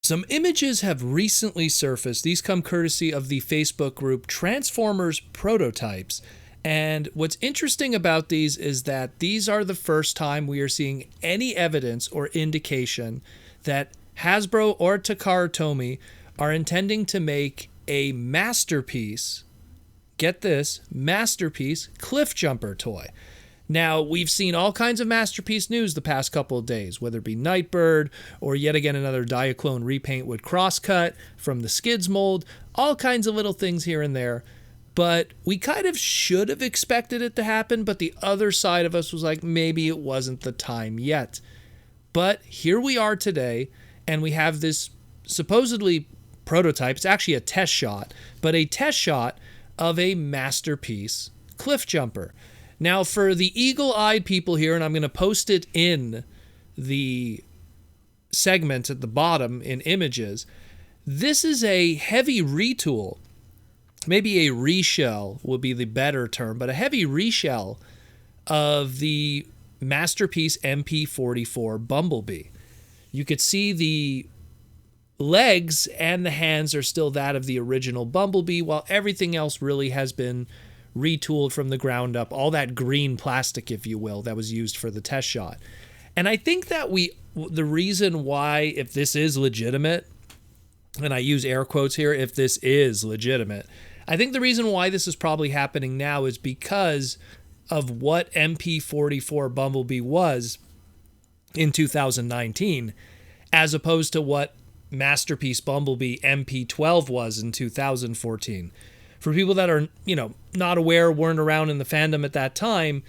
Some images have recently surfaced. These come courtesy of the Facebook group Transformers Prototypes. And what's interesting about these is that these are the first time we are seeing any evidence or indication that Hasbro or Takara-Tomy are intending to make a Masterpiece, get this, Masterpiece Cliffjumper toy. Now, we've seen all kinds of Masterpiece news the past couple of days, whether it be Nightbird or yet again another Diaclone repaint with crosscut from the Skids mold, all kinds of little things here and there. But we kind of should have expected it to happen, but the other side of us was like, maybe it wasn't the time yet. But here we are today, and we have this supposedly prototype. It's actually a test shot, but a test shot of a Masterpiece Cliffjumper. Now, for the eagle-eyed people here, and I'm going to post it in the segment at the bottom in images, this is a heavy retool. Maybe a reshell would be the better term, but a heavy reshell of the Masterpiece MP-44 Bumblebee. You could see the legs and the hands are still that of the original Bumblebee, while everything else really has been retooled from the ground up, all that green plastic, if you will, that was used for the test shot. And I think that the reason why, if this is legitimate, and I use air quotes here, if this is legitimate, I think the reason why this is probably happening now is because of what MP-44 Bumblebee was in 2019, as opposed to what Masterpiece Bumblebee MP-12 was in 2014. For people that are, not aware, weren't around in the fandom at that time,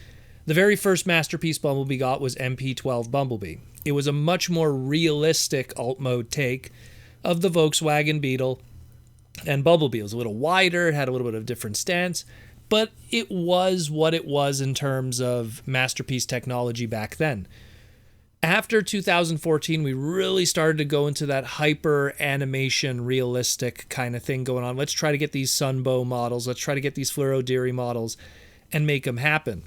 the very first Masterpiece Bumblebee got was MP-12 Bumblebee. It was a much more realistic alt-mode take of the Volkswagen Beetle and Bumblebee. It was a little wider, it had a little bit of different stance, but it was what it was in terms of Masterpiece technology back then. After 2014, we really started to go into that hyper animation, realistic kind of thing going on. Let's try to get these Sunbow models. Let's try to get these Fluoro Deary models and make them happen.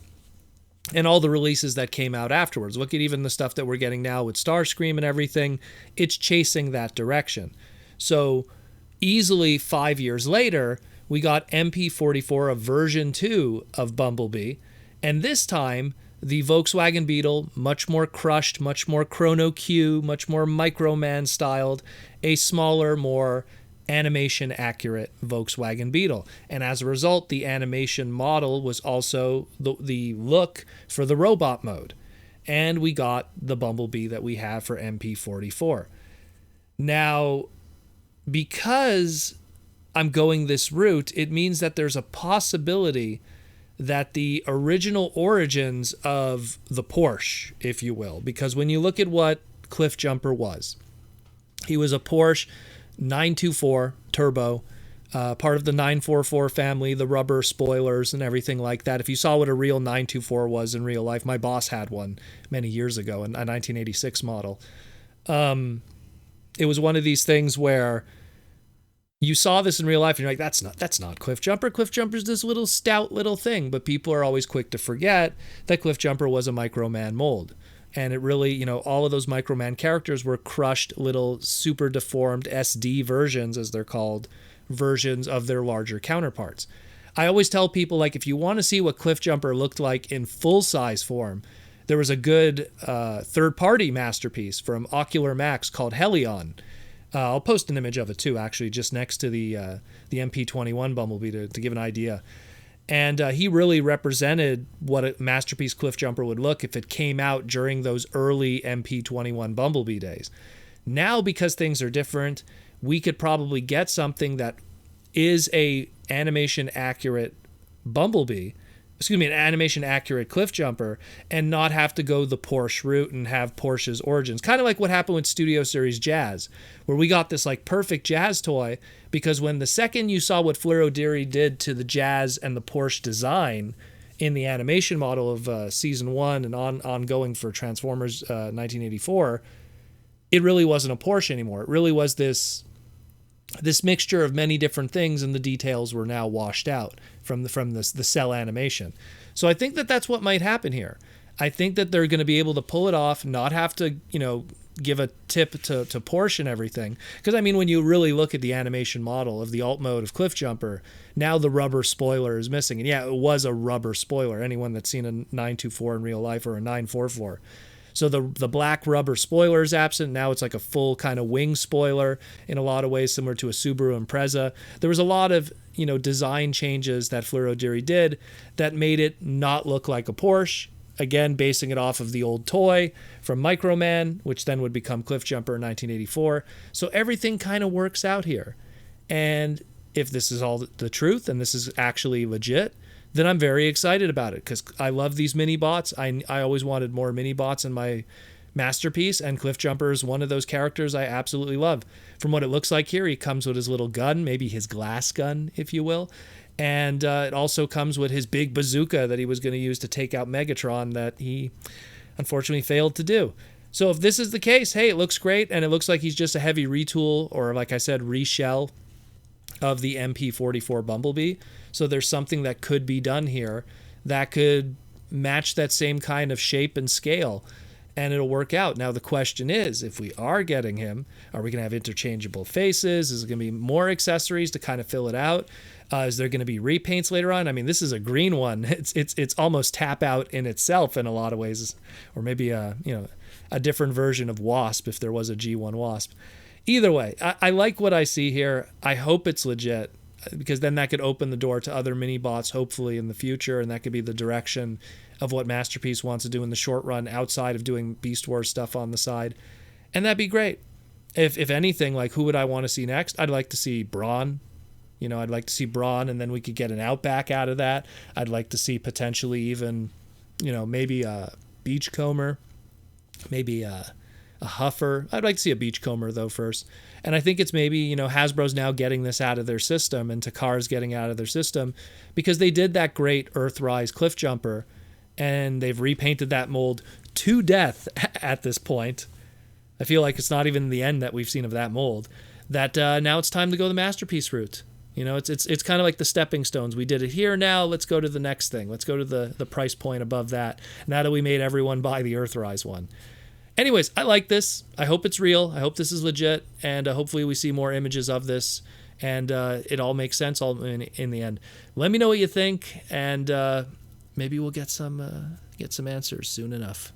And all the releases that came out afterwards. Look at even the stuff that we're getting now with Starscream and everything. It's chasing that direction. So easily 5 years later, we got MP-44, a version 2 of Bumblebee. And this time, the Volkswagen Beetle, much more crushed, much more Chrono Q, much more Microman styled, a smaller, more animation accurate Volkswagen Beetle. And as a result, the animation model was also the look for the robot mode. And we got the Bumblebee that we have for MP-44. Now, because I'm going this route, it means that there's a possibility that the original origins of the Porsche, if you will, because when you look at what Cliffjumper was, he was a Porsche 924 turbo, part of the 944 family, the rubber spoilers and everything like that. If you saw what a real 924 was in real life, my boss had one many years ago, a 1986 model. It was one of these things where you saw this in real life and you're like, that's not Cliffjumper. Cliffjumper's this little stout little thing, but people are always quick to forget that Cliffjumper was a Microman mold. And it really, all of those Microman characters were crushed little super deformed SD versions, as they're called, versions of their larger counterparts. I always tell people, like, if you want to see what Cliffjumper looked like in full-size form, there was a good third-party masterpiece from Ocular Max called Helion. I'll post an image of it too, actually, just next to the MP-21 Bumblebee to give an idea. And he really represented what a Masterpiece Cliffjumper would look if it came out during those early MP-21 Bumblebee days. Now, because things are different, we could probably get something that is a animation accurate Bumblebee, an animation accurate Cliffjumper, and not have to go the Porsche route and have Porsche's origins. Kind of like what happened with Studio Series Jazz, where we got this like perfect Jazz toy, because when the second you saw what Fluoro Deary did to the Jazz and the Porsche design in the animation model of season 1 and ongoing for Transformers 1984, it really wasn't a Porsche anymore. It really was this mixture of many different things, and the details were now washed out from the cell animation. So I think that that's what might happen here. I think that they're going to be able to pull it off, not have to, give a tip to Porsche and everything. Because, I mean, when you really look at the animation model of the alt mode of Cliffjumper, now the rubber spoiler is missing. And yeah, it was a rubber spoiler. Anyone that's seen a 924 in real life or a 944. So the black rubber spoiler is absent. Now it's like a full kind of wing spoiler in a lot of ways, similar to a Subaru Impreza. There was a lot of, design changes that Fluoro-Diri did that made it not look like a Porsche. Again, basing it off of the old toy from Microman, which then would become Cliffjumper in 1984. So everything kind of works out here. And if this is all the truth and this is actually legit, then I'm very excited about it because I love these mini-bots. I always wanted more mini-bots in my Masterpiece, and Cliffjumper is one of those characters I absolutely love. From what it looks like here, he comes with his little gun, maybe his glass gun, if you will. And it also comes with his big bazooka that he was going to use to take out Megatron that he unfortunately failed to do. So if this is the case, hey, it looks great, and it looks like he's just a heavy retool, or like I said, reshell of the MP-44 Bumblebee. So there's something that could be done here that could match that same kind of shape and scale, and it'll work out. Now the question is, if we are getting him, are we going to have interchangeable faces? Is it going to be more accessories to kind of fill it out? Is there going to be repaints later on? I mean, this is a green one. It's almost tap out in itself in a lot of ways, or maybe a different version of Wasp if there was a G1 Wasp. Either way, I like what I see here. I hope it's legit, because then that could open the door to other mini bots hopefully in the future, and that could be the direction of what Masterpiece wants to do in the short run outside of doing Beast Wars stuff on the side. And that'd be great. If anything, like, who would I want to see next? I'd like to see Brawn. I'd like to see Brawn, and then we could get an Outback out of that. I'd like to see potentially even, maybe a Beachcomber, maybe a Huffer. I'd like to see a Beachcomber, though, first. And I think it's maybe, Hasbro's now getting this out of their system, and Takara's getting out of their system, because they did that great Earthrise Cliffjumper, and they've repainted that mold to death at this point. I feel like it's not even the end that we've seen of that mold. That now it's time to go the Masterpiece route. It's kind of like the stepping stones. We did it here, now let's go to the next thing. Let's go to the price point above that, now that we made everyone buy the Earthrise one. Anyways, I like this. I hope it's real. I hope this is legit, and hopefully we see more images of this, and it all makes sense all in the end. Let me know what you think, and maybe we'll get some answers soon enough.